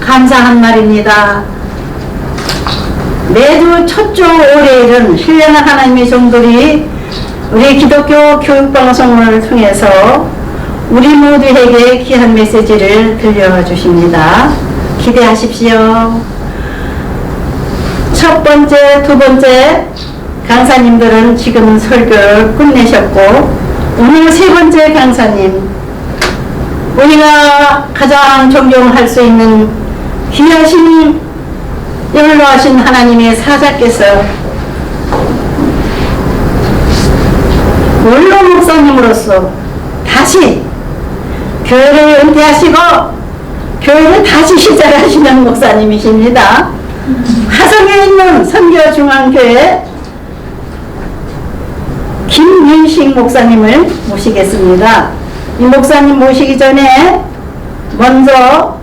감사한 말입니다. 매주 첫 주 월요일은 신령한 하나님의 종들이 우리 기독교 교육방송을 통해서 우리 모두에게 귀한 메시지를 들려주십니다. 기대하십시오. 첫 번째, 두 번째 강사님들은 지금 설교를 끝내셨고, 오늘 세 번째 강사님, 우리가 가장 존경할 수 있는 귀하신 연로하신 하나님의 사자께서 원로 목사님으로서 다시 교회를 은퇴하시고 교회를 다시 시작하시는 목사님이십니다. 화성에 있는 선교중앙교회 김윤식 목사님을 모시겠습니다. 이 목사님 모시기 전에 먼저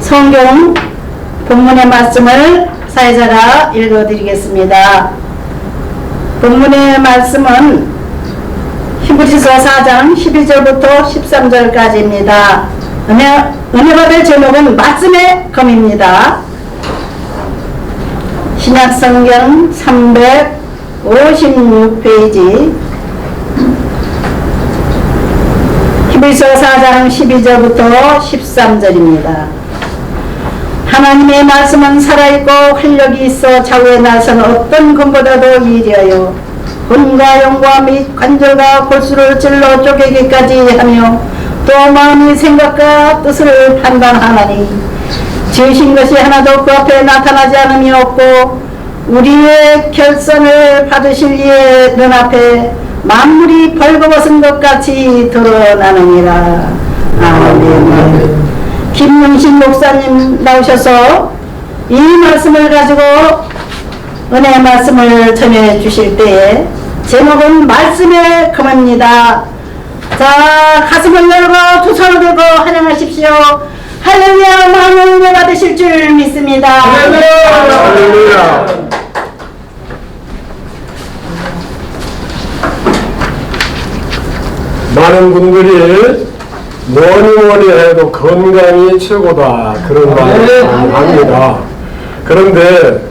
성경 본문의 말씀을 사회자가 읽어드리겠습니다. 본문의 말씀은 히브리서 4장 12절부터 13절까지입니다. 은혜 받을 제목은 말씀의 검입니다. 신약성경 356페이지 히브리서 4장 12절부터 13절입니다. 하나님의 말씀은 살아있고 활력이 있어 좌우에 나서는 어떤 검보다도 예리하여魂과 영과 및 관절과 골수를 찔러 쪼개기까지 하며 또 마음의 생각과 뜻을 판단하나니 지으신 것이 하나도 그 앞에 나타나지 않음이 없고 우리의 결선을 받으실 이의 눈앞에 만물이 벌거벗은 것 같이 드러나느니라. 아멘. 김용식 목사님 나오셔서 이 말씀을 가지고 은혜의 말씀을 전해 주실 때에 제목은 말씀의 검입니다. 자, 가슴을 열고 두 손을 들고 환영하십시오. 할렐루야. 마음을 은혜 받으실 줄 믿습니다. 할렐루야. 많은 분들이 뭐니 해도 건강이 최고다 그런 말을 합니다. 그런데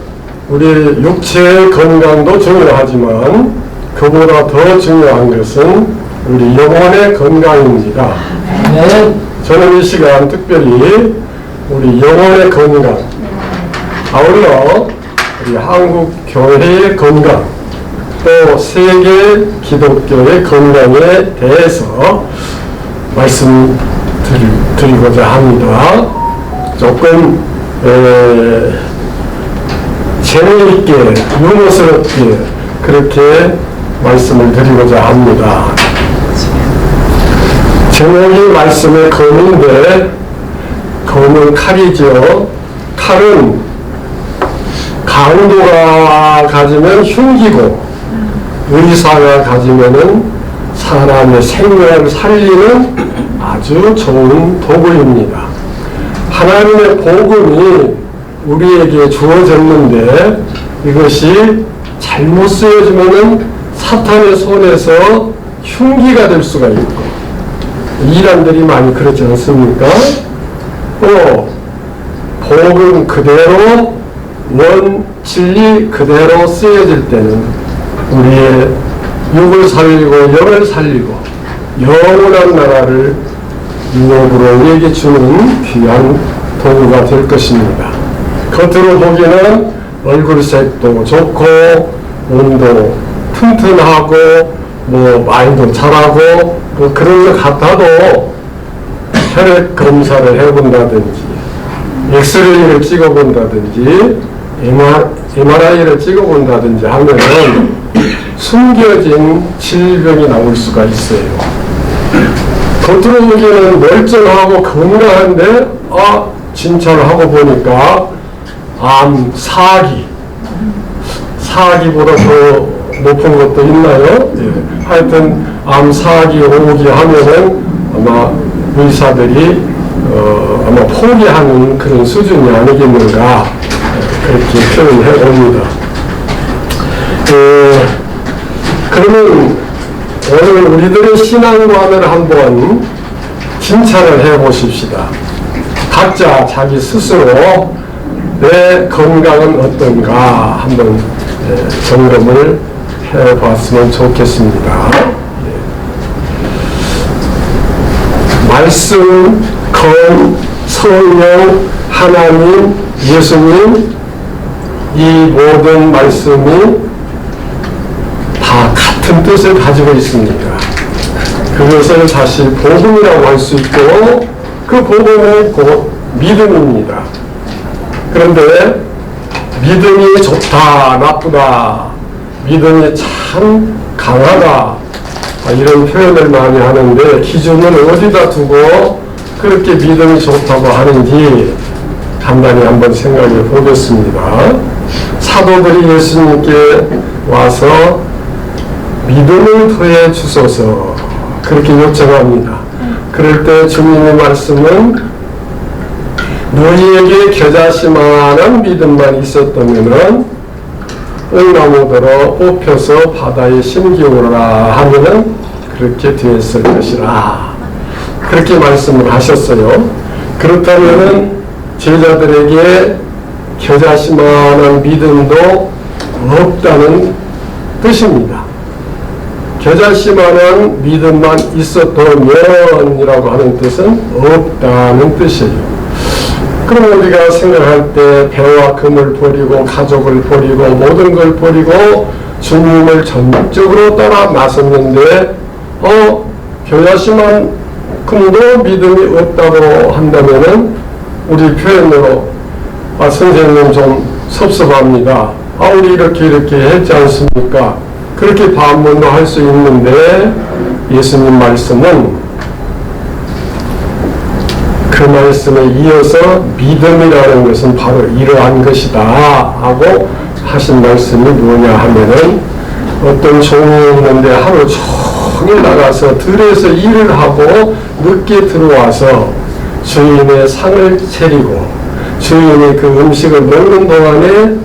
우리 육체의 건강도 중요하지만 그보다 더 중요한 것은 우리 영혼의 건강입니다. 저는 이 시간 특별히 우리 영혼의 건강, 아울러 우리 한국 교회의 건강, 또 세계 기독교의 건강에 대해서 말씀드리고자 합니다. 조금 재미있게 유머스럽게 그렇게 말씀을 드리고자 합니다. 제목이 말씀의 검인데 검은 칼이죠. 칼은 강도가 가지면 흉기고 의사가 가지면은 사람의 생명을 살리는 아주 좋은 도구입니다. 하나님의 복음이 우리에게 주어졌는데 이것이 잘못 쓰여지면은 사탄의 손에서 흉기가 될 수가 있고, 이란들이 많이 그렇지 않습니까? 또 복음 그대로 원진리 그대로 쓰여질 때는 우리의 육을 살리고 영을 살리고 영원한 나라를 유업으로 우리에게 주는 귀한 도구가 될 것입니다. 겉으로 보기에는 얼굴색도 좋고 몸도 튼튼하고 뭐 말도 잘하고 뭐 그런 것 같아도 혈액 검사를 해본다든지 엑스레이를 찍어본다든지 MRI를 찍어본다든지 하면은 숨겨진 질병이 나올 수가 있어요. 겉으로 보기에는 멀쩡하고 건강한데 진찰을 하고 보니까 암, 사기보다 더 높은 것도 있나요? 예. 하여튼 암, 사기, 오기 하면은 아마 의사들이 아마 포기하는 그런 수준이 아니겠는가 그렇게 표현해 봅니다. 그러면 오늘 우리들의 신앙관을 한번 진찰을 해 보십시다. 각자 자기 스스로 내 건강은 어떤가 한번 점검을 해봤으면 좋겠습니다. 말씀, 건, 성령, 하나님, 예수님, 이 모든 말씀이 다 같은 뜻을 가지고 있습니다. 그것을 다시 복음이라고 할 수 있고, 그 복음이 곧 믿음입니다. 그런데 믿음이 좋다, 나쁘다, 믿음이 참 강하다, 이런 표현을 많이 하는데 기준을 어디다 두고 그렇게 믿음이 좋다고 하는지 간단히 한번 생각해 보겠습니다. 사도들이 예수님께 와서 믿음을 더해 주소서 그렇게 요청합니다. 그럴 때 주님의 말씀은 너희에게 겨자씨만한 믿음만 있었다면은 응나무더러 뽑혀서 바다에 심기오라 하면은 그렇게 되었을 것이라 그렇게 말씀을 하셨어요. 그렇다면은 제자들에게 겨자씨만한 믿음도 없다는 뜻입니다. 겨자씨만한 믿음만 있었다면이라고 하는 뜻은 없다는 뜻이에요. 그럼 우리가 생각할 때 배와 금을 버리고 가족을 버리고 모든 걸 버리고 주님을 전적으로 따라 나섰는데 겨자씨만큼도 믿음이 없다고 한다면은 우리 표현으로 선생님 좀 섭섭합니다. 우리 이렇게 했지 않습니까? 그렇게 반문도 할 수 있는데 예수님 말씀은 그 말씀에 이어서 믿음이라는 것은 바로 이러한 것이다 하고 하신 말씀이 뭐냐 하면은 어떤 종이 있는데 하루 종일 나가서 들에서 일을 하고 늦게 들어와서 주인의 상을 차리고 주인이 그 음식을 먹는 동안에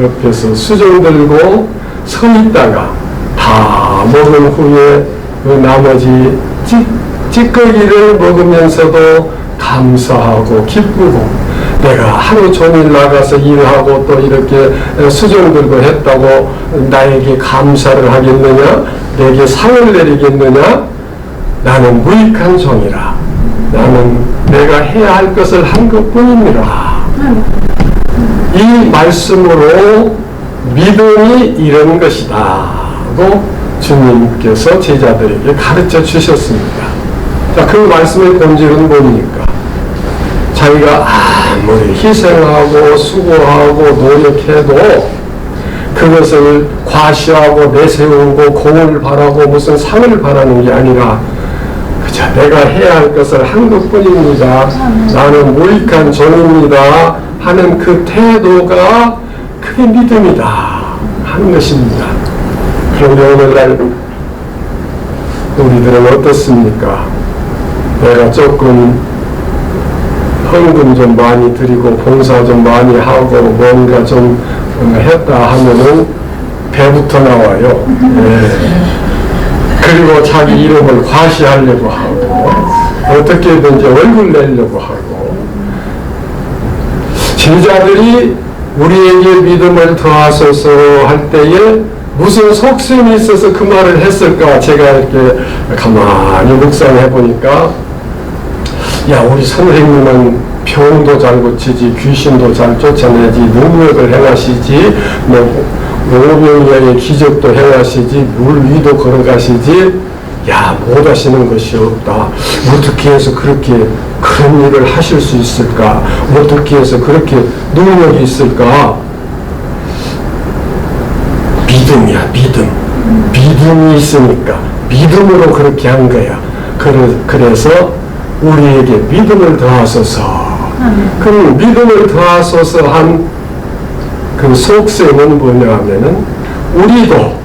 옆에서 수저 들고 서 있다가 다 먹은 후에 그 나머지 찌꺼기를 먹으면서도 감사하고 기쁘고 내가 하루 종일 나가서 일하고 또 이렇게 수정 들고 했다고 나에게 감사를 하겠느냐? 내게 상을 내리겠느냐? 나는 무익한 종이라. 나는 내가 해야 할 것을 한 것뿐이니라. 이 말씀으로 믿음이 이런 것이다 고 주님께서 제자들에게 가르쳐 주셨습니다. 자, 그 말씀의 본질은 뭡니까? 자기가 아무리 희생하고 수고하고 노력해도 그것을 과시하고 내세우고 공을 바라고 무슨 상을 바라는 게 아니라 그저 내가 해야 할 것을 한 것뿐입니다. 나는 무익한 종입니다 하는 그 태도가 그게 믿음이다 하는 것입니다. 그런데 오늘날 우리들은 어떻습니까? 내가 조금 헌금 좀 많이 드리고 봉사 좀 많이 하고 뭔가 좀 했다 하면은 배부터 나와요. 그리고 자기 이름을 과시하려고 하고 어떻게든지 얼굴 내려고 하고 제자들이 우리에게 믿음을 더하소서 할 때에 무슨 속셈이 있어서 그 말을 했을까? 제가 이렇게 가만히 묵상해 보니까 야, 우리 선생님은 병도 잘 고치지, 귀신도 잘 쫓아내지, 능력을 행하시지, 오병이어의 기적도 행하시지, 물 위도 걸어가시지, 야, 못하시는 것이 없다. 어떻게 해서 그렇게 그런 일을 하실 수 있을까? 어떻게 해서 그렇게 능력이 있을까? 믿음이야, 믿음. 믿음이 있으니까 믿음으로 그렇게 한 거야. 그래서 우리에게 믿음을 더하소서. 그 믿음을 더하소서 한 그 속셈은 뭐냐 하면은 우리도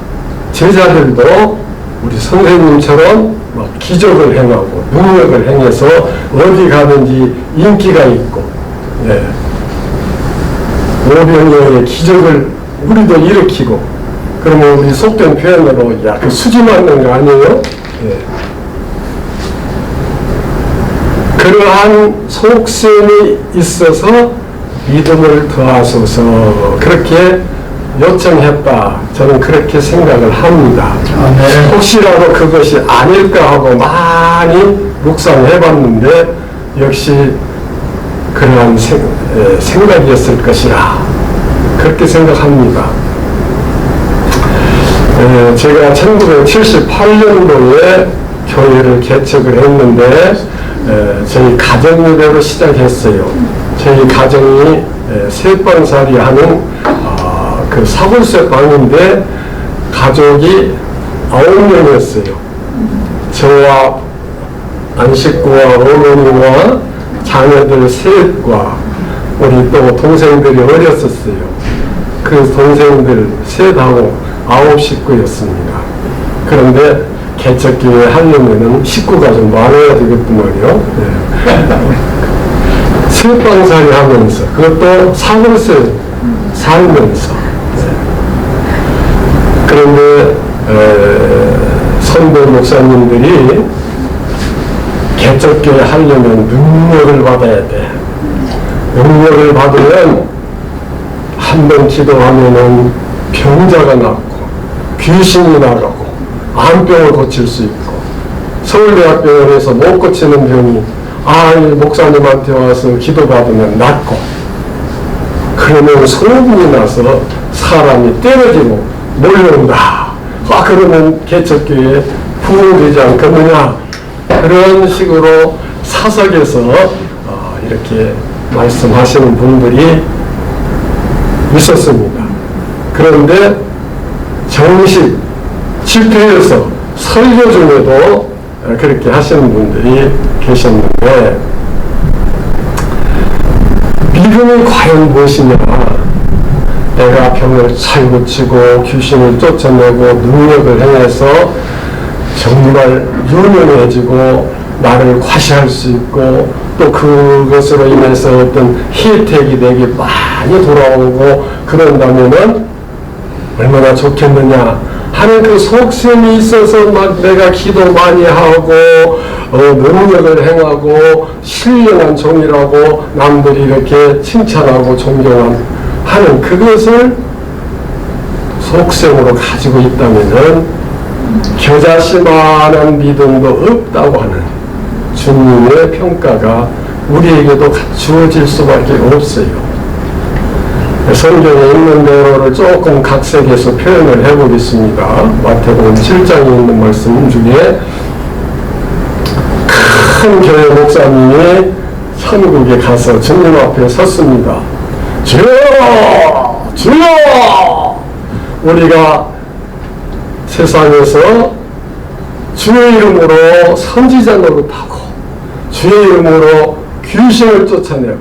제자들도 우리 선생님처럼 막 기적을 행하고 능력을 행해서 어디 가든지 인기가 있고 오병이어의 기적을 우리도 일으키고 그러면 우리 속된 표현으로 야, 그 수지 맞는 거 아니에요? 그러한 속셈이 있어서 믿음을 더하소서 그렇게 요청했다. 저는 그렇게 생각을 합니다. 혹시라도 그것이 아닐까 하고 많이 묵상해 봤는데 역시 그러한 생각이었을 것이라 그렇게 생각합니다. 제가 1978년도에 교회를 개척을 했는데 저희 가정예배로 시작했어요. 저희 가정이 셋방살이 하는 그 사골세 방인데 가족이 9명이었어요. 저와 안식구와 어머니와 자녀들 셋과 우리 또 동생들이 어렸었어요. 그 동생들 셋하고 9식구였습니다. 그런데 개척교회 하려면은 식구가 좀 많아야 되겠단 말이요. 셋방살이 하면서 그것도 사골세 살면서 그런데 선배 목사님들이 개척교회 하려면 능력을 받아야 돼. 능력을 받으면 한 번 기도하면은 병자가 낫고 귀신이 나가고 암병을 고칠 수 있고 서울대학병원에서 못 고치는 병이 목사님한테 와서 기도받으면 낫고 그러면 소문이 나서 사람이 떨어지고 몰려온다. 그러면 개척교회에 부흥되지 않겠느냐. 그런 식으로 사석에서 이렇게 말씀하시는 분들이 있었습니다. 그런데 정식 집회에서 설교 중에도 그렇게 하시는 분들이 계셨는데 믿음이 과연 무엇이냐. 내가 병을 잘 고치고 귀신을 쫓아내고 능력을 행해서 정말 유명해지고 나를 과시할 수 있고 또 그것으로 인해서 어떤 혜택이 내게 많이 돌아오고 그런다면은 얼마나 좋겠느냐 하는 그 속셈이 있어서 막 내가 기도 많이 하고 능력을 행하고 신령한 종이라고 남들이 이렇게 칭찬하고 존경하는 그것을 속셈으로 가지고 있다면은 겨자씨만한 믿음도 없다고 하는 주님의 평가가 우리에게도 주어질 수밖에 없어요. 성경에 있는 대로를 조금 각색해서 표현을 해보겠습니다. 마태복음 7장에 있는 말씀 중에 큰 교회 목사님이 천국에 가서 주님 앞에 섰습니다. 주여! 주여! 우리가 세상에서 주의 이름으로 선지자 노릇하고 주의 이름으로 귀신을 쫓아내고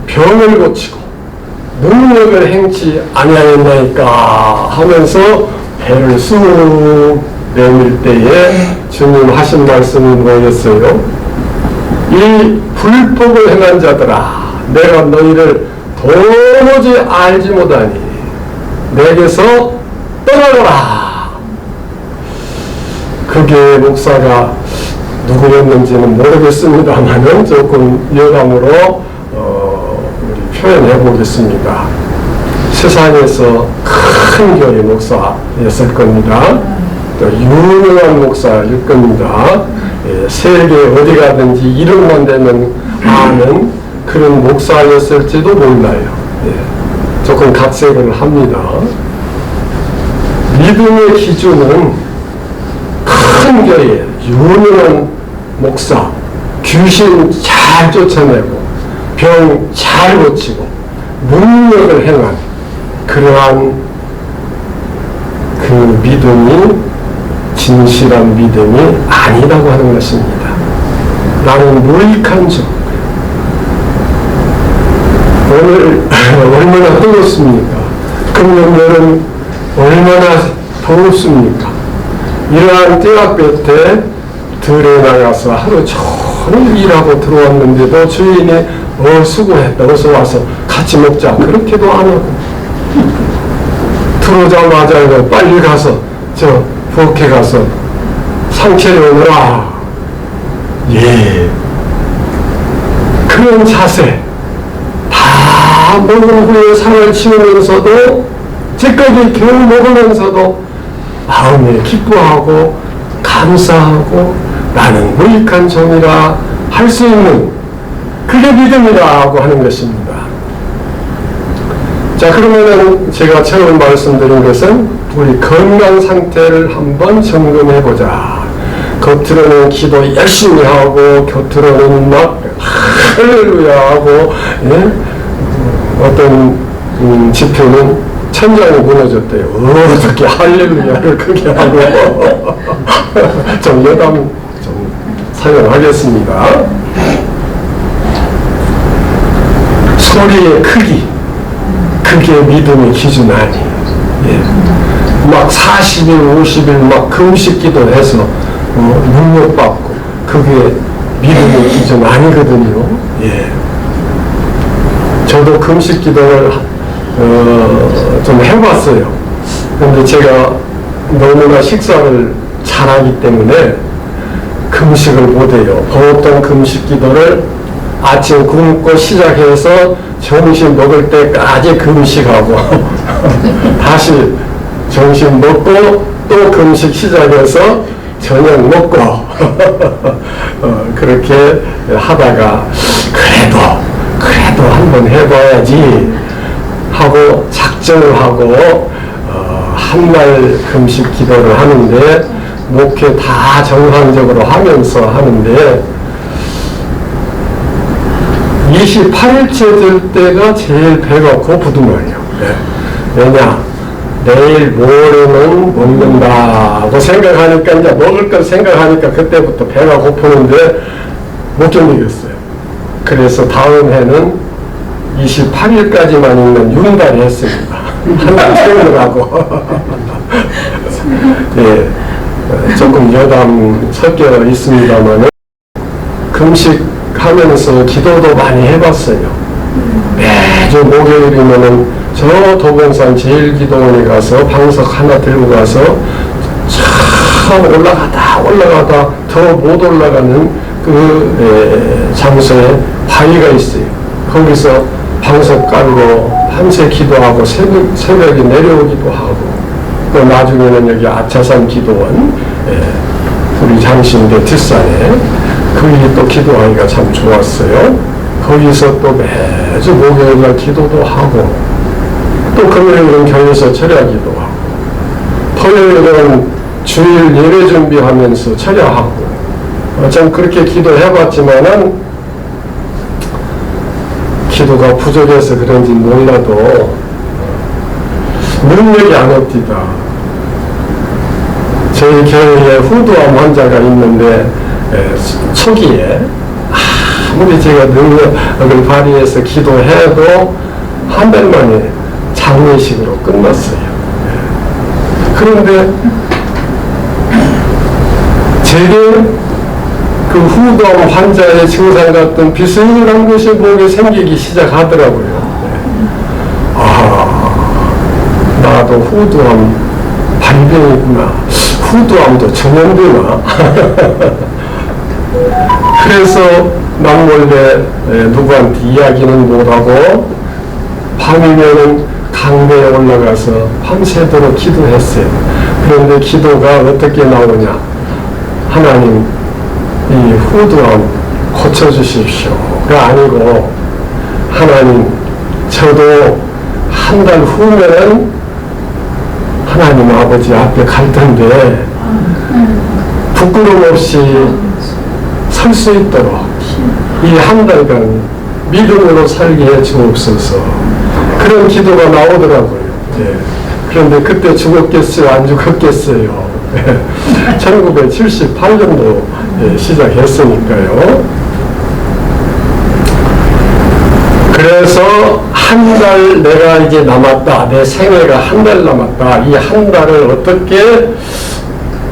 병을 고치고 능력을 행치 아니하였나이까 하면서 배를 쑥 내밀 때에 주님 하신 말씀이 뭐였어요? 이 불법을 행한 자들아 내가 너희를 도무지 알지 못하니 내게서 떠나거라. 그게 목사가 누구였는지는 모르겠습니다만은 조금 여담으로 우리 표현해 보겠습니다. 세상에서 큰 교회 목사였을 겁니다. 또 유명한 목사일 겁니다. 세계 어디 가든지 이름만 되면 아는 그런 목사였을지도 몰라요. 조금 각색을 합니다. 믿음의 기준은 큰 교회, 유명한 목사, 귀신 잘 쫓아내고 병 잘 고치고 능력을 행한 그러한 그 믿음이 진실한 믿음이 아니라고 하는 것입니다. 나는 무익한 종. 오늘 얼마나 뜨겁습니까? 금년 여름 얼마나 더웠습니까? 이러한 떼약볕 때 들에 나가서 하루 종일 일하고 들어왔는데도 주인이 수고했다 어서 와서 같이 먹자 그렇게도 안 하고 들어오자마자 빨리 가서 부엌에 가서 상체를 오느라 그런 자세, 다 먹은 후에 상을 치우면서도, 제까지 겨우 먹으면서도 마음에 기뻐하고 감사하고 나는 무익한 종이라 할 수 있는, 그게 믿음이라고 하는 것입니다. 자, 그러면은 제가 처음 말씀드린 것은 우리 건강 상태를 한번 점검해보자. 겉으로는 기도 열심히 하고 겉으로는 막 할렐루야 하고, 예? 어떤 지표는 천장이 무너졌대요. 어떻게 할렐루야를 크게 하고 좀 여담 좀 사용하겠습니다. 소리의 크기, 그게 믿음의 기준 아니에요. 예. 막 40일, 50일 막 금식 기도해서 능력받고, 그게 믿음의 기준 아니거든요. 예. 저도 금식 기도를 좀 해봤어요. 근데 제가 너무나 식사를 잘하기 때문에 금식을 못해요. 보통 금식 기도를 아침 굶고 시작해서 점심 먹을 때까지 금식하고 다시 점심 먹고 또 금식 시작해서 저녁 먹고 그렇게 하다가 그래도 한번 해봐야지 하고 작정을 하고 한 달 금식 기도를 하는데, 목회 다 정상적으로 하면서 하는데 28일째 될 때가 제일 배가 고프더만요. 네. 왜냐? 내일 모레는 먹는다고 생각하니까, 이제 먹을 걸 생각하니까 그때부터 배가 고프는데 못 견디겠어요. 그래서 다음 해는 28일까지만 있는 윤달이 했습니다. 한달 채우느라고. 예, 조금 여담 섞여 있습니다만, 금식하면서 기도도 많이 해봤어요. 매주 목요일이면은 저 도봉산 제일기도원에 가서 방석 하나 들고 가서 참 올라가다 더 못 올라가는 그 장소에 바위가 있어요. 거기서 방석 깔고 밤새 기도하고 새벽에 내려오기도 하고, 또 나중에는 여기 아차산 기도원, 우리 장신대 뒷산에 거기 또 기도하기가 참 좋았어요. 거기서 또 매주 목요일날 기도도 하고, 또 금요일은 교회에서 철야기도 하고, 토요일은 주일 예배 준비하면서 철야하고, 참 그렇게 기도해봤지만은 기도가 부족해서 그런지 몰라도 능력이 안 옵니다. 저희 교회에 후두암 환자가 있는데 초기에 아무리 제가 능력을 발휘해서 기도해도 한 달 만에 장례식으로 끝났어요. 그런데 제게 그 후두암 환자의 증상 같은 비슷한 것이 목에 생기기 시작하더라고요. 나도 후두암 발병이구나. 후두암도 전염되나? 그래서 남몰래 누구한테 이야기는 못하고 밤이면은 강대에 올라가서 밤새도록 기도했어요. 그런데 기도가 어떻게 나오냐? 하나님, 이 후두암 고쳐주십시오가 아니고, 하나님, 저도 한 달 후면 하나님 아버지 앞에 갈 텐데 부끄럼 없이 설 수 있도록 이 한 달간 믿음으로 살게 해 주옵소서. 그런 기도가 나오더라고요. 예. 그런데 그때 죽었겠어요? 안 죽었겠어요? 1978년도 시작했으니까요. 그래서 한 달 내가 이제 남았다. 내 생애가 한 달 남았다. 이 한 달을 어떻게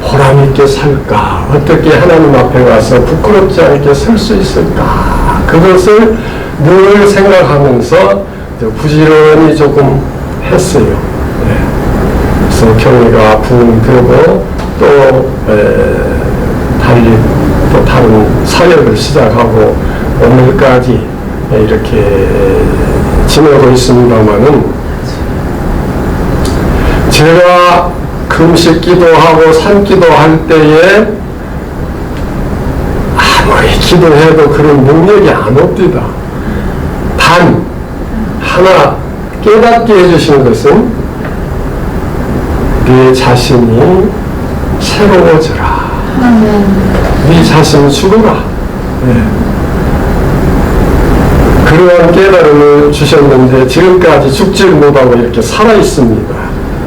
보람있게 살까? 어떻게 하나님 앞에 가서 부끄럽지 않게 설 수 있을까? 그것을 늘 생각하면서 부지런히 조금 했어요. 네. 그래서 교회가 부흥되고 또 달리 또 다른 사역을 시작하고 오늘까지 이렇게 지내고 있습니다만은, 제가 금식 기도하고 산기도 할 때에 아무리 기도해도 그런 능력이 안 옵니다. 단 하나 깨닫게 해주시는 것은 네 자신이 새로워져라. 네 자신 죽어라. 네. 그러한 깨달음을 주셨는데 지금까지 죽지를 못하고 이렇게 살아있습니다.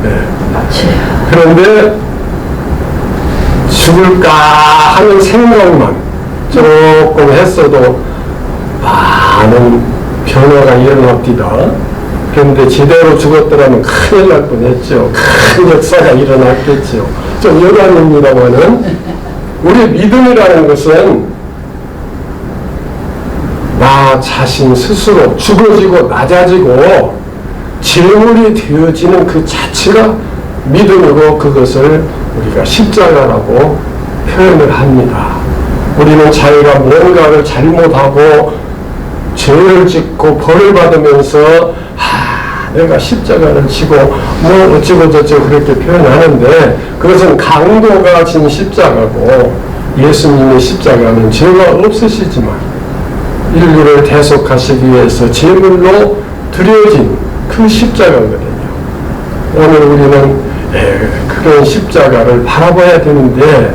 네. 그런데 죽을까 하는 생각만 조금 했어도 많은 변화가 일어납니다. 그런데 제대로 죽었더라면 큰일 날 뻔했죠. 큰 역사가 일어났겠죠. 좀 여담입니다만은 우리 믿음이라는 것은 나 자신 스스로 죽어지고 낮아지고 제물이 되어지는 그 자체가 믿음이고, 그것을 우리가 십자가라고 표현을 합니다. 우리는 자기가 뭔가를 잘못하고 죄를 짓고 벌을 받으면서 내가 십자가를 지고 뭐 어쩌고 저쩌고 그렇게 표현하는데, 그것은 강도가 진 십자가고, 예수님의 십자가는 죄가 없으시지만 인류를 대속하시기 위해서 제물로 드려진 그 십자가거든요. 오늘 우리는 그런 십자가를 바라봐야 되는데,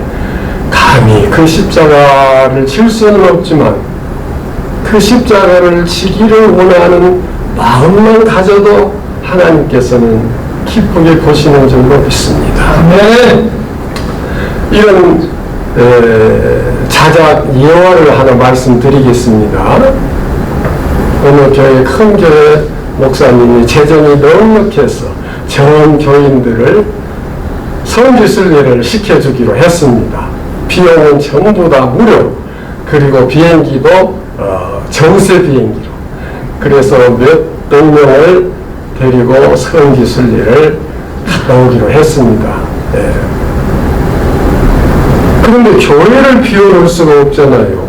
감히 그 십자가를 질 수는 없지만 그 십자가를 지기를 원하는 마음만 가져도 하나님께서는 기쁘게 보시는 줄로 믿습니다. 네. 이런 자작 예화를 하나 말씀드리겠습니다. 오늘 교회 큰 교회 목사님이 재정이 넉넉해서 전 교인들을 성지순례를 시켜주기로 했습니다. 비용은 전부 다 무료, 그리고 비행기도 전세 비행기로. 그래서 몇 명을 데리고 성지순례를 갔다 오기로 했습니다. 네. 그런데 교회를 비워놓을 수가 없잖아요.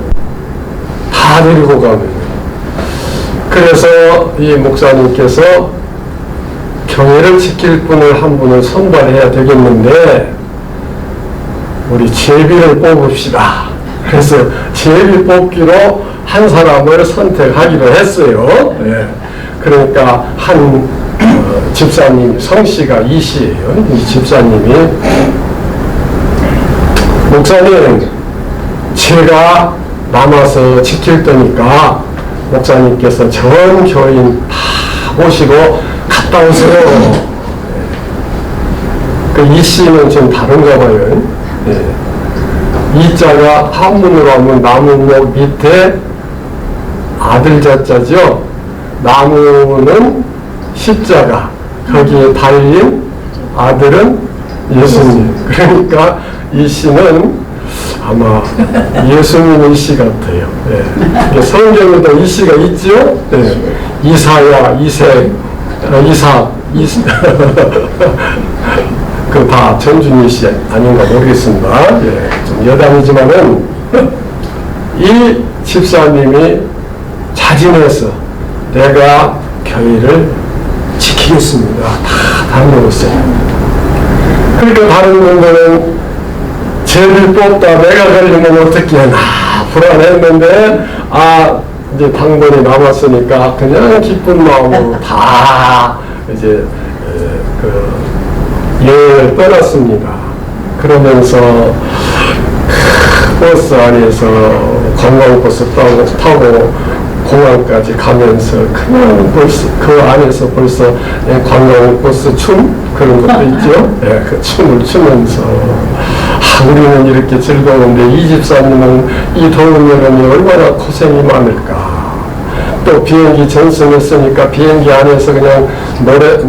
다 데리고 가면. 그래서 이 목사님께서 교회를 지킬 분을 한 분을 선발해야 되겠는데, 우리 제비를 뽑읍시다. 그래서 제비 뽑기로 한 사람을 선택하기로 했어요. 네. 그러니까 한 집사님, 성씨가 이씨예요. 이 집사님이, 목사님, 제가 남아서 지킬 테니까 목사님께서 전 교인 다 모시고 갔다 오세요. 그 이씨는 좀 다른가 봐요. 네. 이자가 한문으로 하면 나무목 밑에 아들 자자죠. 나무는 십자가, 거기에 달린 아들은 예수님. 그러니까 이 씨는 아마 예수님 이씨 같아요. 네. 성경에도 이 씨가 있죠. 네. 이사야, 이색, 이삭, 그 다 전준희 씨 아닌가 모르겠습니다. 예, 좀 여담이지만은 이 집사님이 자진해서 내가 교회를 지키겠습니다. 다 다녀왔어요. 그러니까 다른 분들은 죄를 뽑다 내가 걸리면 어떻게 하나 불안했는데, 이제 당번이 남았으니까 그냥 기쁜 마음으로 다 이제 여행을 떠났습니다. 그러면서 버스 안에서 관광버스 타고 공항까지 가면서 그냥 벌써 그 안에서 벌써 관광버스 춤 그런 것도 있죠. 네, 그 춤을 추면서 우리는 이렇게 즐거운데 이 집사님은 이 더운 여름이 얼마나 고생이 많을까. 또 비행기 전승했으니까 비행기 안에서 그냥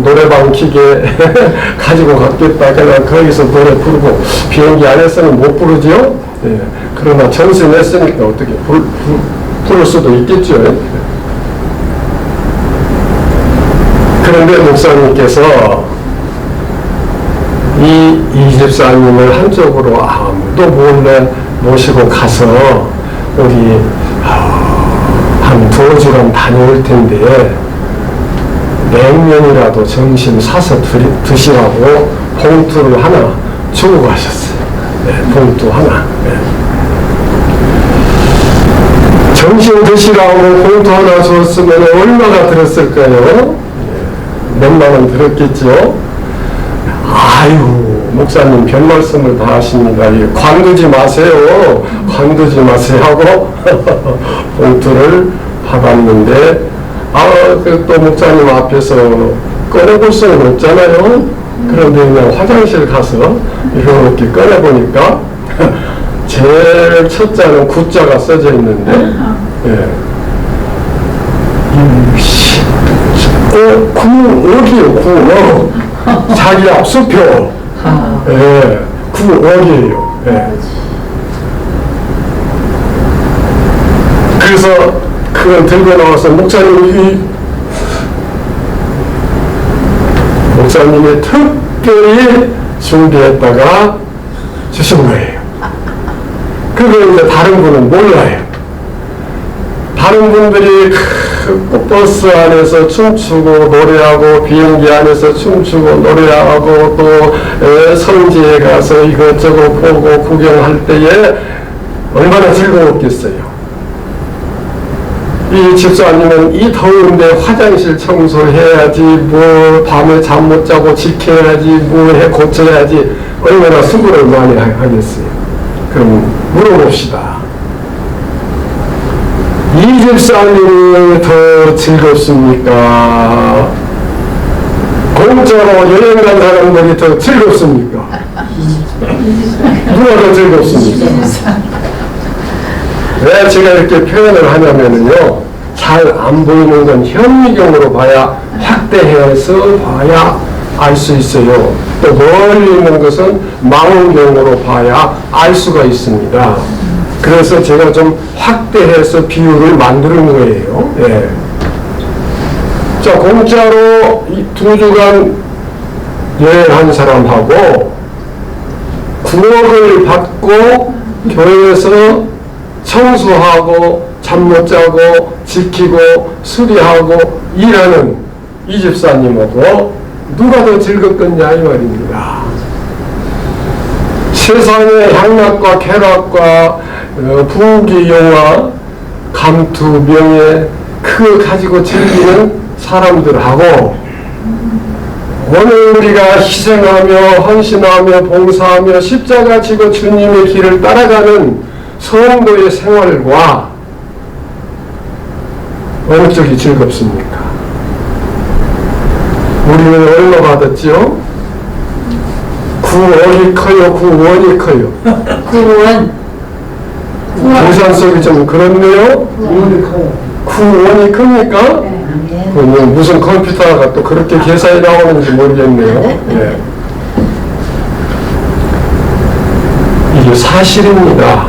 노래방 기계 가지고 갔겠다. 그냥 거기서 노래 부르고 비행기 안에서는 못 부르죠. 예. 그러나 전승했으니까 어떻게 부를 수도 있겠죠. 그런데 목사님께서 이 집사님을 한쪽으로 아무도 몰래 모시고 가서 우리 한 2주간 다녀올 텐데 냉면이라도 점심 사서 드시라고 봉투를 하나 주고 가셨어요. 네, 봉투 하나. 네. 점심 드시라고 봉투 하나 줬으면 얼마나 들었을까요? 몇만 원 들었겠죠? 아유, 목사님 별 말씀을 다 하십니다. 관두지 마세요. 관두지 마세요 하고 봉투를 받았는데, 또 목사님 앞에서 꺼내볼 수는 없잖아요. 그런데 그냥 화장실 가서 이렇게 꺼내보니까 제일 첫 자는 구자가 써져 있는데, 예. 구억이요, 구억. 자기 앞 수표. 예, 구억이에요. 예. 그래서 그걸 들고 나와서 목사님이 특별히 준비했다가 주신 거예요. 그걸 이제 다른 분은 몰라요. 다른 분들이 버스 안에서 춤추고 노래하고 비행기 안에서 춤추고 노래하고 또 성지에 가서 이것저것 보고 구경할 때에 얼마나 즐거웠겠어요. 이 집사님은 이 더운데 화장실 청소해야지, 뭐 밤에 잠 못 자고 지켜야지, 뭐 해 고쳐야지, 얼마나 수고를 많이 하겠어요. 그럼 물어봅시다. 이 집사님이 더 즐겁습니까? 공짜로 여행 간 사람들이 더 즐겁습니까? 누가 더 즐겁습니까? 왜 제가 이렇게 표현을 하냐면요, 잘 안 보이는 건 현미경으로 봐야, 확대해서 봐야 알 수 있어요. 또 멀리 있는 것은 망원경으로 봐야 알 수가 있습니다. 그래서 제가 좀 확대해서 비율을 만드는 거예요. 예. 자, 공짜로 2주간 여행한 사람하고 9억을 받고 교회에서 청소하고 잠 못 자고 지키고 수리하고 일하는 이 집사님하고 누가 더 즐겁겠냐 이 말입니다. 세상의 향락과 쾌락과 부귀영화 감투 명예 그걸 가지고 즐기는 사람들하고 오늘 우리가 희생하며 헌신하며 봉사하며 십자가 지고 주님의 길을 따라가는 성도의 생활과 어느 쪽이 즐겁습니까? 우리는 얼마 받았죠? 9억이 커요? 9원이 커요? 9원. 계산 속이 좀 그렇네요? 9원이 큽니까? 네. 무슨 컴퓨터가 또 그렇게 계산이 나오는지 모르겠네요. 네. 이게 사실입니다.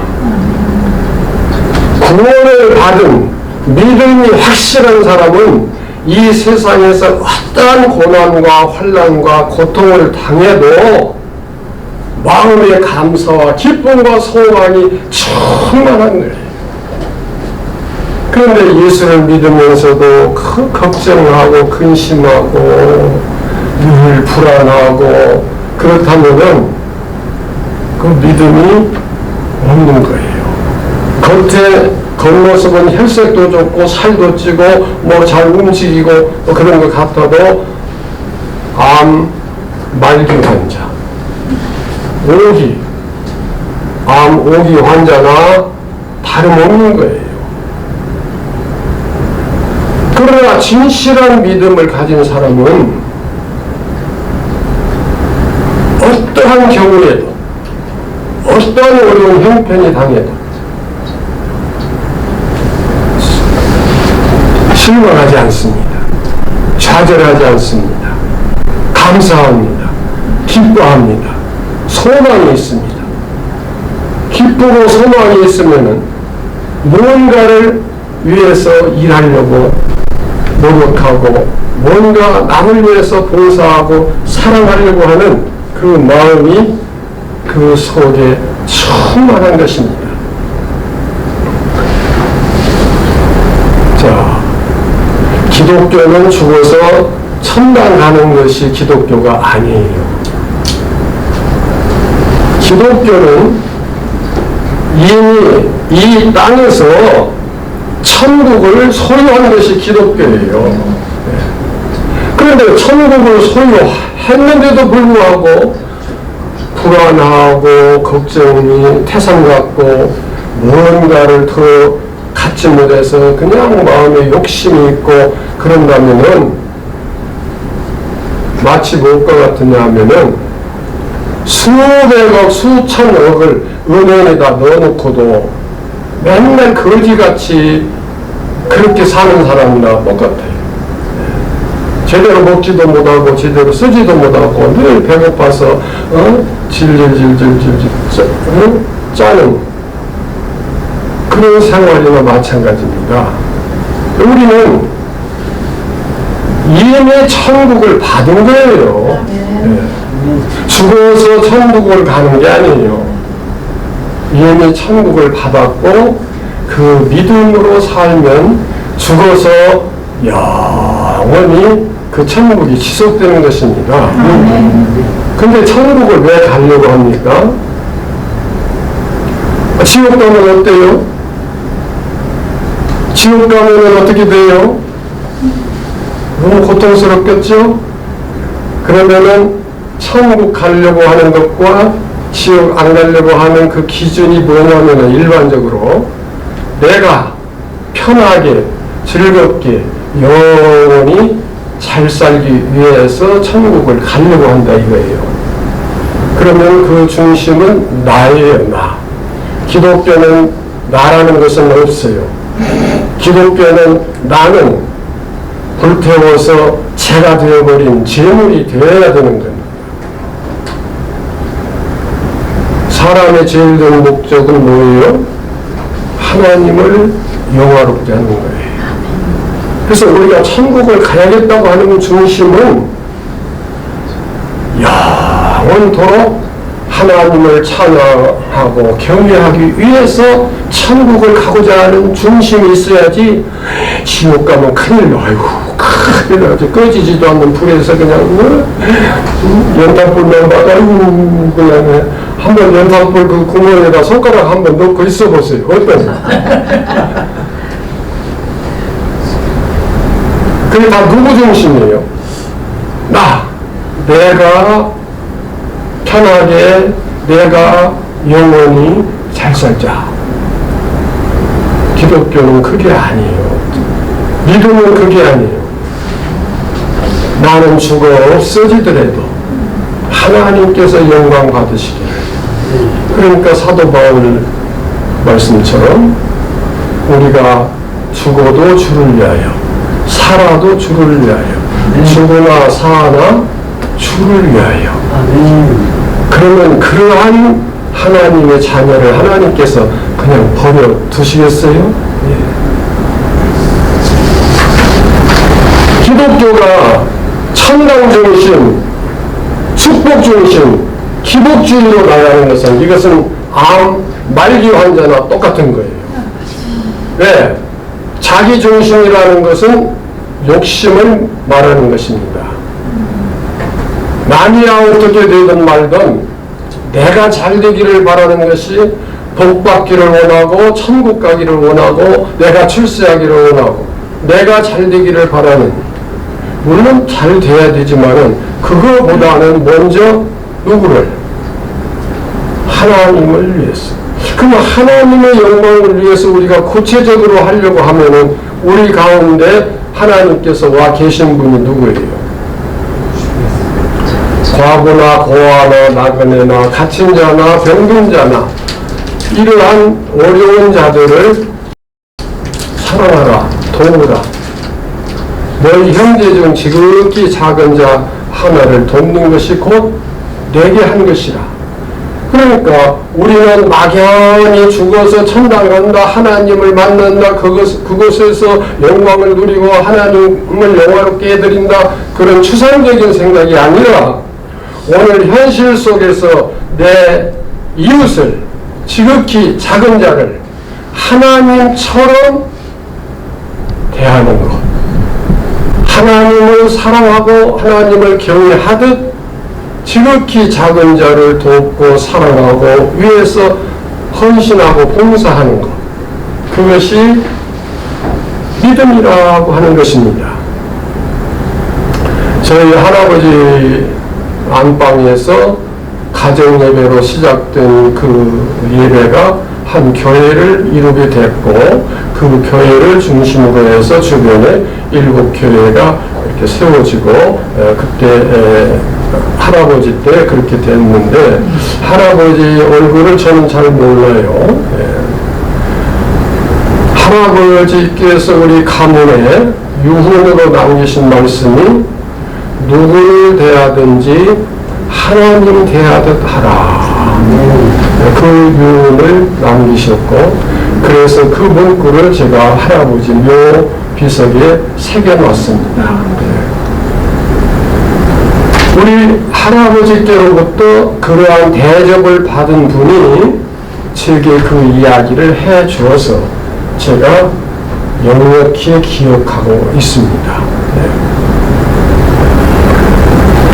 구원을 받은 믿음이 확실한 사람은 이 세상에서 어떠한 고난과 환난과 고통을 당해도 마음의 감사와 기쁨과 소망이 충만한 거예요. 그런데 예수를 믿으면서도 걱정하고 근심하고 늘 불안하고 그렇다면은 그 믿음이 없는 거예요. 겉에 겉모습은 혈색도 좋고 살도 찌고 뭐 잘 움직이고 뭐 그런 것 같아도 암 말기 환자, 암 5기 환자나 다름없는 거예요. 그러나 진실한 믿음을 가진 사람은 어떠한 경우에도 어떠한 어려운 형편이 당해도 실망하지 않습니다. 좌절하지 않습니다. 감사합니다. 기뻐합니다. 소망이 있습니다. 기쁘고 소망이 있으면 무언가를 위해서 일하려고 노력하고 뭔가 남을 위해서 봉사하고 사랑하려고 하는 그 마음이 그 속에 충만한 것입니다. 기독교는 죽어서 천당 가는 것이 기독교가 아니에요. 기독교는 이미 이 땅에서 천국을 소유한 것이 기독교예요. 그런데 천국을 소유했는데도 불구하고 불안하고 걱정이 태산 같고 무언가를 더 갖지 못해서 그냥 마음에 욕심이 있고 그런다면은 마치 무엇과 같으냐 하면은 수백억 수천억을 은행에다 넣어놓고도 맨날 거지같이 그렇게 사는 사람이나 똑같아요. 제대로 먹지도 못하고 제대로 쓰지도 못하고 늘 배고파서 질질질질질 짜는 그런 생활이나 마찬가지입니다. 우리는 이미 천국을 받은 거예요. 죽어서 천국을 가는 게 아니에요. 이미 천국을 받았고 그 믿음으로 살면 죽어서 영원히 그 천국이 지속되는 것입니다. 근데 천국을 왜 가려고 합니까? 지옥 가면 어때요? 지옥 가면 어떻게 돼요? 너무 고통스럽겠죠? 그러면은 천국 가려고 하는 것과 지옥 안 가려고 하는 그 기준이 뭐냐면은 일반적으로 내가 편하게 즐겁게 영원히 잘 살기 위해서 천국을 가려고 한다 이거예요. 그러면 그 중심은 나예요. 나. 기독교는 나라는 것은 없어요. 기독교는 나는 불태워서 죄가 되어버린 재물이 되어야 되는 겁니다. 사람의 제일 큰 목적은 뭐예요? 하나님을 영화롭게 하는 거예요. 그래서 우리가 천국을 가야겠다고 하는 중심은 영원토록 하나님을 찬양하고 경외하기 위해서 천국을 가고자 하는 중심이 있어야지 지옥 가면 큰일 나. 아이고 큰일 나지. 꺼지지도 않는 불에서 그냥 연탄불만 봐도 아이고 그냥 한번 연탄불 그 구멍에다 손가락 한번 넣고 있어 보세요. 어떠세요? 그게 다 누구 중심이에요? 내가 편하게 내가 영원히 잘 살자. 기독교는 그게 아니에요. 믿음은 그게 아니에요. 나는 죽어 없어지더라도 하나님께서 영광 받으시기를. 그러니까 사도 바울 말씀처럼 우리가 죽어도 주를 위하여 살아도 주를 위하여 죽으나 사나 주를 위하여. 그러면 그러한 하나님의 자녀를 하나님께서 그냥 버려 두시겠어요? 기독교가 천당 중심, 축복 중심, 기복주의로 나가는 것은 이것은 암, 말기 환자나 똑같은 거예요. 왜? 자기 중심이라는 것은 욕심을 말하는 것입니다. 남이야 어떻게 되든 말든 내가 잘 되기를 바라는 것이 복 받기를 원하고 천국 가기를 원하고 내가 출세하기를 원하고 내가 잘 되기를 바라는, 물론 잘 돼야 되지만은 그거보다는 먼저 누구를? 하나님을 위해서. 그럼 하나님의 영광을 위해서 우리가 구체적으로 하려고 하면은 우리 가운데 하나님께서 와 계신 분이 누구예요? 과부나 고아나 나그네나 갇힌 자나 병든 자나 이러한 어려운 자들을 사랑하라, 도우라. 너희 형제 중 지극히 작은 자 하나를 돕는 것이 곧 내게 한 것이라. 그러니까 우리는 막연히 죽어서 천당 간다, 하나님을 만난다, 그곳에서 영광을 누리고 하나님을 영화롭게 해드린다, 그런 추상적인 생각이 아니라 오늘 현실 속에서 내 이웃을, 지극히 작은 자를 하나님처럼 대하는 것. 하나님을 사랑하고 하나님을 경외하듯 지극히 작은 자를 돕고 사랑하고 위해서 헌신하고 봉사하는 것, 그것이 믿음이라고 하는 것입니다. 저희 할아버지 안방에서 가정예배로 시작된 그 예배가 한 교회를 이루게 됐고, 그 교회를 중심으로 해서 주변에 7교회가 이렇게 세워지고, 그때 할아버지 때 그렇게 됐는데, 할아버지 얼굴을 저는 잘 몰라요. 할아버지께서 우리 가문에 유훈으로 남기신 말씀이 누구를 대하든지 하나님 대하듯 하라. 그 유언을 남기셨고, 그래서 그 문구를 제가 할아버지 묘 비석에 새겨놨습니다. 우리 할아버지께로부터 그러한 대접을 받은 분이 제게 그 이야기를 해 주어서 제가 역력히 기억하고 있습니다.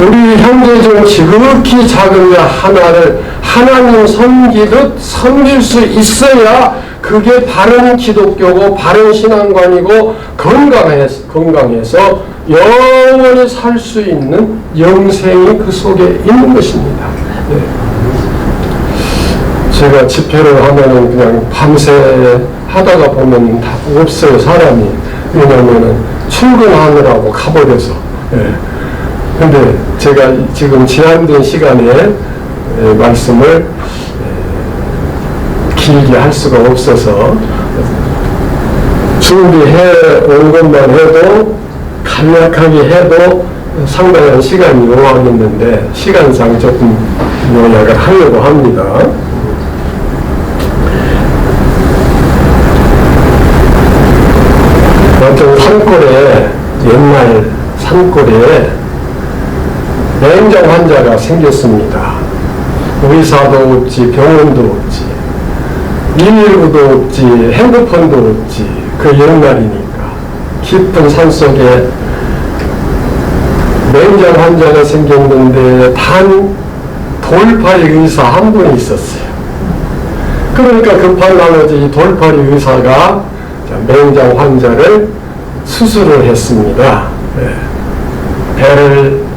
우리 형제 중 지극히 작은 자 하나를 하나님 섬기듯 섬길 수 있어야 그게 바른 기독교고 바른 신앙관이고 건강해서 영원히 살 수 있는 영생이 그 속에 있는 것입니다. 네. 제가 집회를 하면은 그냥 밤새 하다가 보면 다 없어요, 사람이. 왜냐면은 출근하느라고 가버려서. 네. 근데 제가 지금 제한된 시간에 말씀을 길게 할 수가 없어서 준비해 온 것만 해도 간략하게 해도 상당한 시간이 요하겠는데 시간상 조금 요약을 하려고 합니다. 어떤 산골에 옛날 산골에 맹장 환자가 생겼습니다. 의사도 없지, 병원도 없지, 119도 없지, 핸드폰도 없지. 그 옛날이니까 깊은 산속에 맹장 환자가 생겼는데 단 돌팔이 의사 한 분이 있었어요. 그러니까 급한 나머지 이 돌팔이 의사가 맹장 환자를 수술을 했습니다. 네. 배를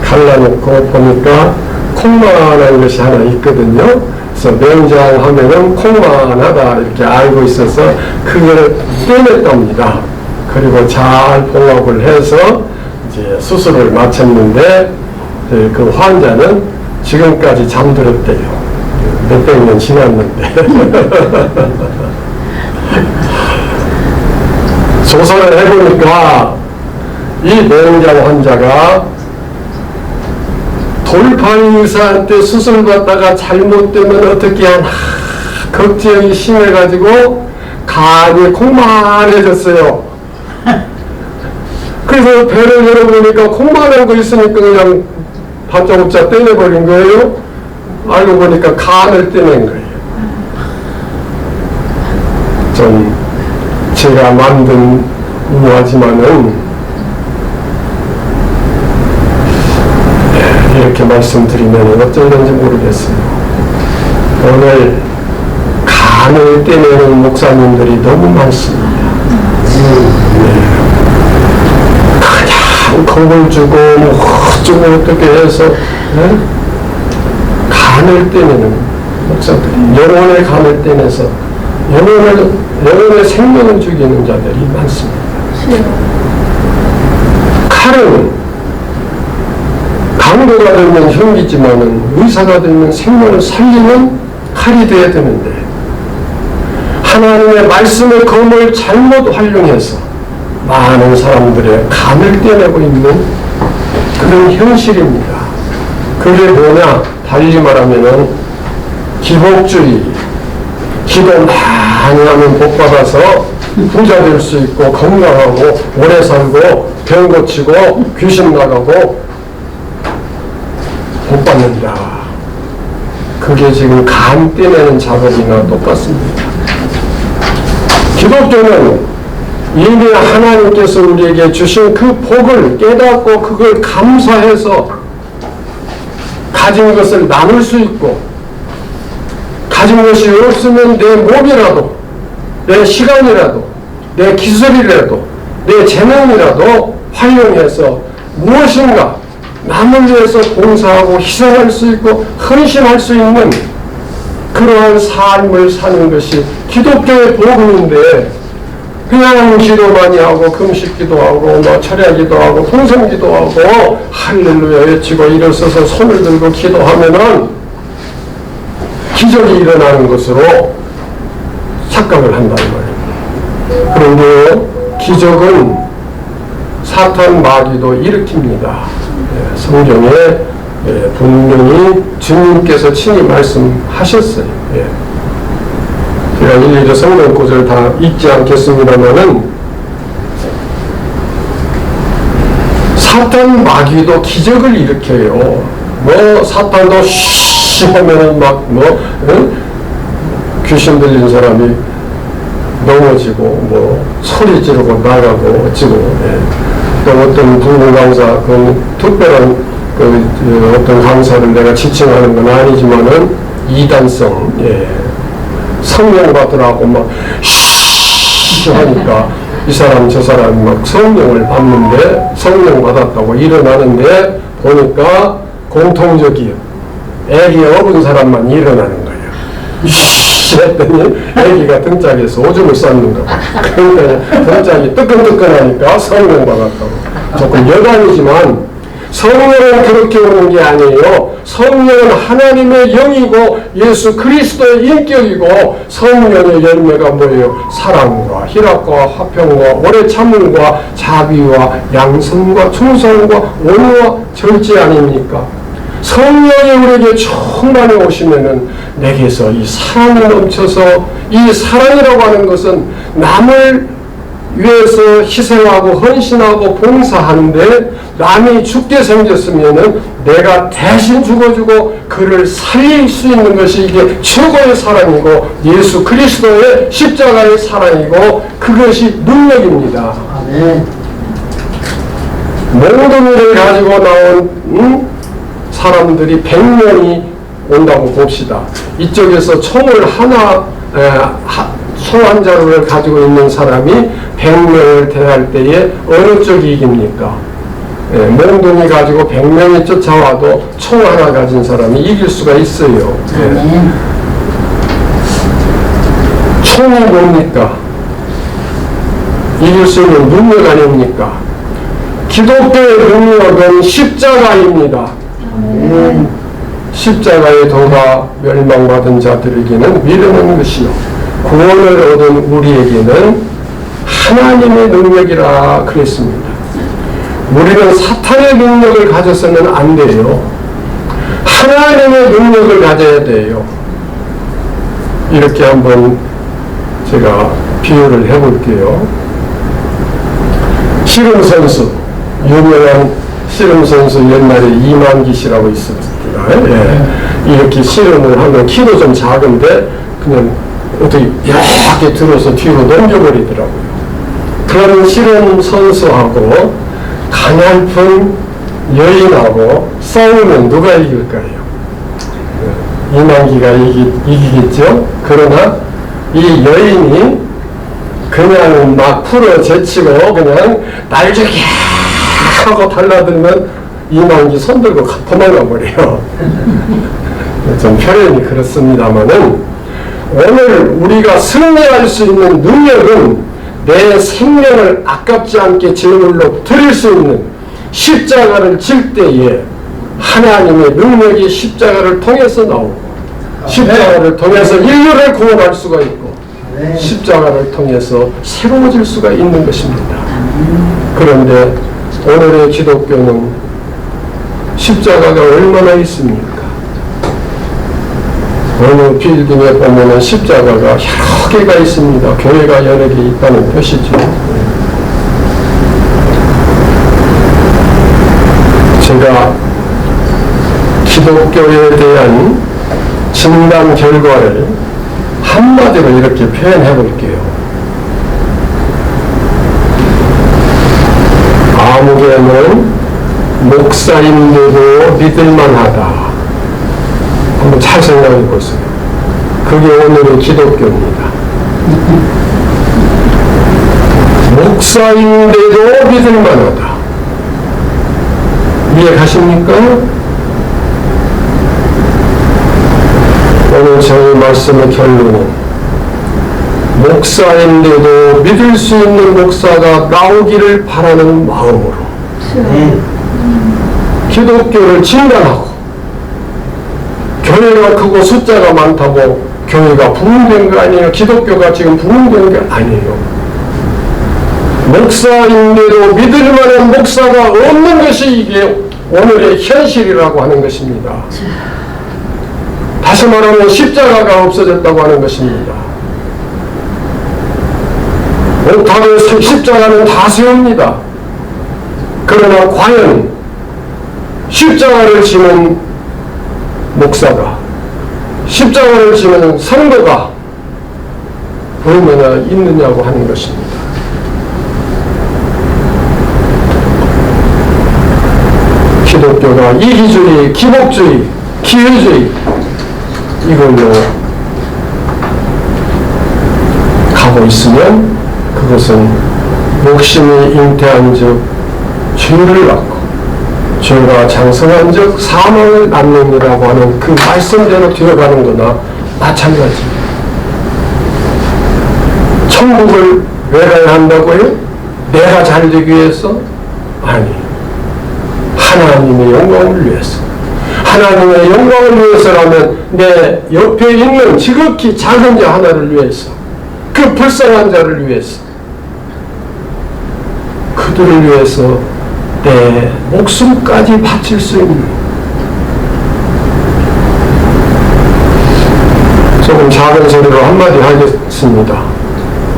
갈라놓고 보니까 콩만한 것이 하나 있거든요. 그래서 맹장하면은 콩만하다 이렇게 알고 있어서 그걸 떼냈답니다. 그리고 잘 봉합을 해서 이제 수술을 마쳤는데 그 환자는 지금까지 잠들었대요. 몇백 년 지났는데. 조사를 해보니까 이 맹장 환자가 돌팔이 의사한테 수술 받다가 잘못되면 어떻게 하나 걱정이 심해가지고 간이 콩만해졌어요. 그래서 배를 열어보니까 콩만한 거 있으니까 그냥 반짝반짝 떼내버린 거예요. 알고 보니까 간을 떼낸 거예요. 좀 제가 만든 우하지만은 이렇게 말씀드리면 어쩌는지 모르겠어요. 오늘 간을 떼내는 목사님들이 너무 많습니다. 그냥 겁을 주고 어떻게 해서 간을 떼내는 목사들이 영혼의 간을 떼내서 영혼의 생명을 죽이는 자들이 많습니다. 칼은 강도가 되면 흉기지만은 의사가 되면 생명을 살리는 칼이 되어야 되는데 하나님의 말씀의 검을 잘못 활용해서 많은 사람들의 간을 떼내고 있는 그런 현실입니다. 그게 뭐냐? 달리 말하면은 기복주의, 기도 많이 하면 복 받아서 부자 될 수 있고 건강하고 오래 살고 병 고치고 귀신 나가고 복 받는다. 그게 지금 간 떼내는 작업이나 똑같습니다. 기독교는 이미 하나님께서 우리에게 주신 그 복을 깨닫고 그걸 감사해서 가진 것을 나눌 수 있고, 가진 것이 없으면 내 몸이라도, 내 시간이라도, 내 기술이라도, 내 재능이라도 활용해서 무엇인가 남을 위해서 봉사하고 희생할 수 있고 헌신할 수 있는 그러한 삶을 사는 것이 기독교의 복음인데, 그냥 기도 많이 하고 금식기도 하고 철야기도 하고 풍성기도 하고 할렐루야 외치고 일어서서 손을 들고 기도하면은 기적이 일어나는 것으로 착각을 한다는 거예요. 그런데 기적은 사탄 마귀도 일으킵니다. 성경에 분명히 주님께서 친히 말씀하셨어요. 제가 일일이 성경 구절 다 읽지 않겠습니다만은, 사탄 마귀도 기적을 일으켜요. 사탄도 쉬 하면은 귀신 들린 사람이 넘어지고 소리 지르고 나가고 어찌고, 또 어떤 부흥 강사, 특별한 어떤 강사를 내가 지칭하는 건 아니지만은 이단성, 성령 받으라고 쉬 하니까 이 사람 저 사람이 성령을 받는데, 성령 받았다고 일어나는데 보니까 공통적이요. 애기 업은 사람만 일어나는 거예요. 쉬 했더니 애기가 등짝에서 오줌을 쌌는 거예요. 그러니까 등짝이 뜨끈뜨끈하니까 성령 받았다고. 조금 여간이지만 성령은 그렇게 오는 게 아니에요. 성령은 하나님의 영이고 예수 그리스도의 인격이고, 성령의 열매가 뭐예요? 사랑과 희락과 화평과 오래 참음과 자비와 양선과 충성과 온유와 절제 아닙니까? 성령이 우리에게 충만해 오시면은 내게서 이 사랑이 넘쳐서, 이 사랑이라고 하는 것은 남을 위해서 희생하고 헌신하고 봉사하는데, 남이 죽게 생겼으면은 내가 대신 죽어주고 그를 살릴 수 있는 것이 이게 최고의 사랑이고 예수 그리스도의 십자가의 사랑이고 그것이 능력입니다. 몽둥이를 가지고 나온 사람들이 100명이 온다고 봅시다. 이쪽에서 총을 총 한 자루를 가지고 있는 사람이 100명을 대할 때에 어느 쪽이 이깁니까? 몽둥이 가지고 100명이 쫓아와도 총 하나 가진 사람이 이길 수가 있어요. 총이 뭡니까? 이길 수 있는 능력 아닙니까? 기독교의 능력은 십자가입니다. 십자가의 도가 멸망받은 자들에게는 미루는 것이요, 구원을 얻은 우리에게는 하나님의 능력이라 그랬습니다. 우리는 사탄의 능력을 가져서는 안 돼요. 하나님의 능력을 가져야 돼요. 이렇게 한번 제가 비유를 해볼게요. 씨름선수, 유명한 씨름선수 옛날에 이만기 씨라고 있었습니다. 이렇게 씨름을 하면 키도 좀 작은데 그냥 어떻게 이렇게 들어서 뒤로 넘겨버리더라고요. 그런 씨름 선수하고 가냘픈 여인하고 싸우면 누가 이길까요? 이만기가 이기겠죠? 그러나 이 여인이 그냥 막 풀어 제치고 그냥 날저기 하고 달라들면 이만기 손들고 도망가 버려요. 좀 표현이 그렇습니다만은, 오늘 우리가 승리할 수 있는 능력은 내 생명을 아깝지 않게 제물로 드릴 수 있는 십자가를 질 때에 하나님의 능력이 십자가를 통해서 나오고, 십자가를 통해서 인류를 구원할 수가 있고, 십자가를 통해서 새로워질 수가 있는 것입니다. 그런데 오늘의 기독교는 십자가가 얼마나 있습니까? 어느 빌딩에 보면은 십자가가 여러 개가 있습니다. 교회가 여러 개 있다는 뜻이죠. 제가 기독교에 대한 진단 결과를 한마디로 이렇게 표현해 볼게요. 나는 목사인데도 믿을만하다. 한번 잘 생각해 보세요. 그게 오늘의 기독교입니다. 목사인데도 믿을만하다. 이해 가십니까? 오늘 저희 말씀의 결론은 목사인데도 믿을 수 있는 목사가 나오기를 바라는 마음으로 기독교를 진단하고, 교회가 크고 숫자가 많다고 교회가 부흥된 거 아니에요. 기독교가 지금 부흥된 게 아니에요. 목사인데도 믿을 만한 목사가 없는 것이 이게 오늘의 현실이라고 하는 것입니다. 다시 말하면 십자가가 없어졌다고 하는 것입니다. 옥탑에 십자가는 다 세웁니다. 그러나 과연 십자가를 지는 목사가, 십자가를 지는 성도가 얼마나 있느냐고 하는 것입니다. 기독교가 이기주의, 기복주의, 기회주의 이걸로 가고 있으면 그것은 목심이 잉태한 즉 죄를 낳고 죄가 장성한 즉 사망을 낳느니라고 하는 그 말씀대로 되어가는 거나 마찬가지입니다. 천국을 왜 가야 한다고요? 내가 잘 되기 위해서? 아니, 하나님의 영광을 위해서. 하나님의 영광을 위해서라면 내 옆에 있는 지극히 작은 자 하나를 위해서, 그 불쌍한 자를 위해서, 그들을 위해서 내 목숨까지 바칠 수 있는, 조금 작은 소리로 한마디 하겠습니다.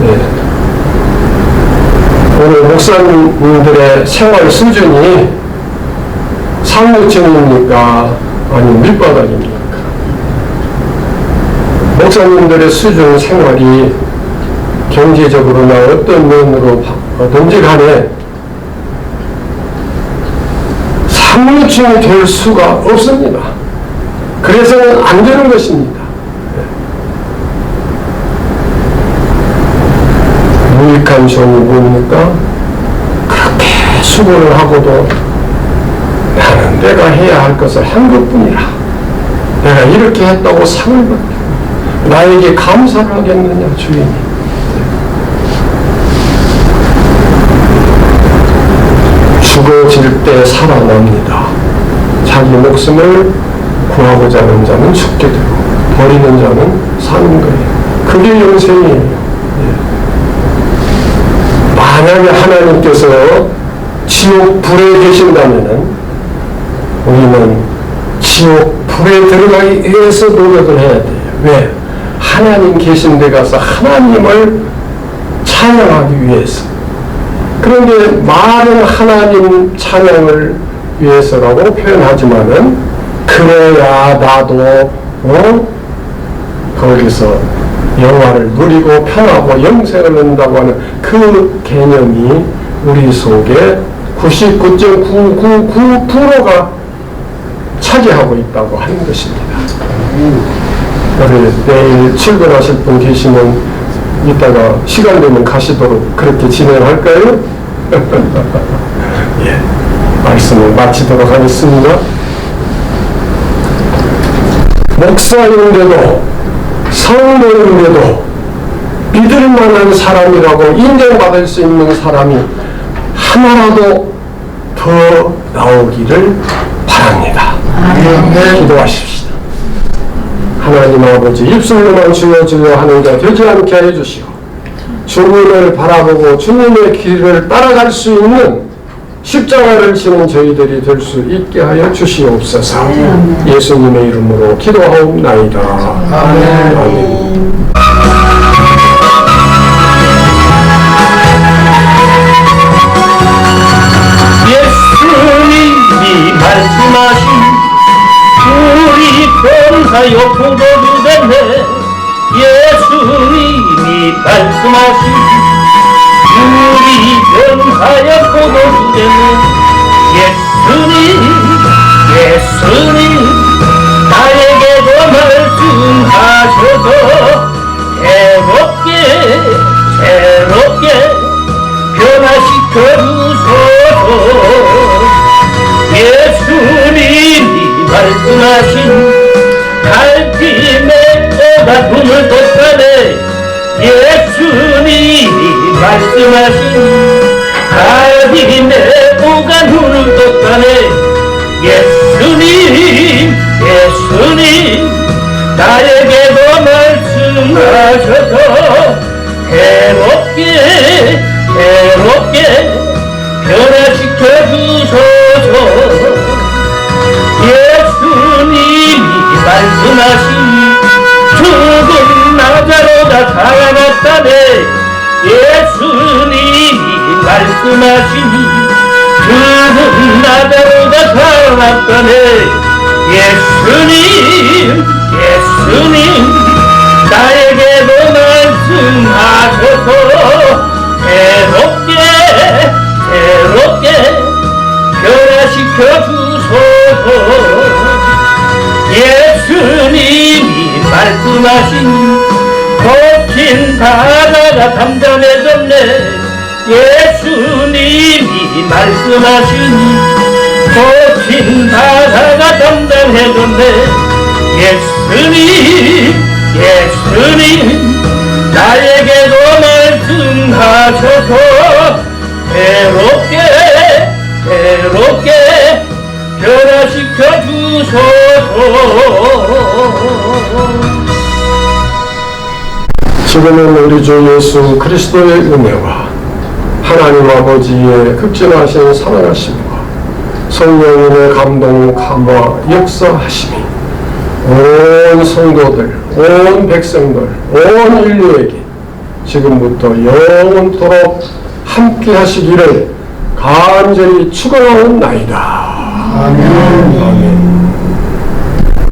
네. 오늘 목사님들의 생활 수준이 상류층입니까? 아니면 밑바닥입니까? 목사님들의 수준 생활이 경제적으로나 어떤 면으로 든지 간에 상류층이 될 수가 없습니다. 그래서는 안 되는 것입니다. 유익한 종이 뭡니까? 그렇게 수고를 하고도 나는 내가 해야 할 것을 한 것뿐이라. 내가 이렇게 했다고 상을 받고 나에게 감사를 하겠느냐 주인이. 죽어질 때 살아납니다. 자기 목숨을 구하고자 하는 자는 죽게 되고 버리는 자는 사는 거예요. 그게 영생이에요. 만약에 하나님께서 지옥 불에 계신다면은 우리는 지옥 불에 들어가기 위해서 노력을 해야 돼요. 왜? 하나님 계신 데 가서 하나님을 찬양하기 위해서. 그런데 말은 하나님 찬양을 위해서라고 표현하지만은 그래야 나도 거기서 영화를 누리고 편하고 영생을 얻는다고 하는 그 개념이 우리 속에 99.999%가 차지하고 있다고 하는 것입니다. 우리 내일 출근하실 분 계시면 이따가 시간 되면 가시도록 그렇게 진행할까요? 예, 말씀을 마치도록 하겠습니다. 목사인데도 성도인데도 믿을 만한 사람이라고 인정받을 수 있는 사람이 하나라도 더 나오기를 바랍니다. 기도하십시다. 하나님 아버지, 입술로만 주여 주여 하는 자 되지 않게 해주시고 주님을 바라보고 주님의 길을 따라갈 수 있는 십자가를 지는 저희들이 될 수 있게 하여 주시옵소서. 예수님의 이름으로 기도하옵나이다. 아멘. 아멘. 예수님이 말씀하신 우리 범사요 포도주됐네. 예수님이 말씀하신 우리 범사요 포도주됐네. 예수님 나에게도 말씀하셔서 새롭게 변화시켜 주소서. 예수님이 말씀하신 갈림의 오가 눈을 떴다네. 예수님이 말씀하신 갈림의 오가 눈을 떴다네. 예수님 나에게도 말씀하셔서 새롭게 변화시켜 주소서. 예수님이 말씀하신 죽은 나자로가 살아났다네. 예수님이 말씀하신 죽은 나자로가 살아났다네. 예수님 나에게도 말씀하셔서 새롭게 변화시켜 주소서. 예수님이 말씀하신 거친 바다가 담담해졌네. 예수님이 말씀하신 거친 바다가 담담해졌네. 예수님 나에게도 말씀하셔서 새롭게 변화시켜 주소서. 지금은 우리 주 예수 그리스도의 은혜와 하나님 아버지의 극진하신 사랑하심과 성령님의 감동함과 역사하심이 온 성도들, 온 백성들, 온 인류에게 지금부터 영원토록 함께 하시기를 간절히 축원하옵나이다. 아멘.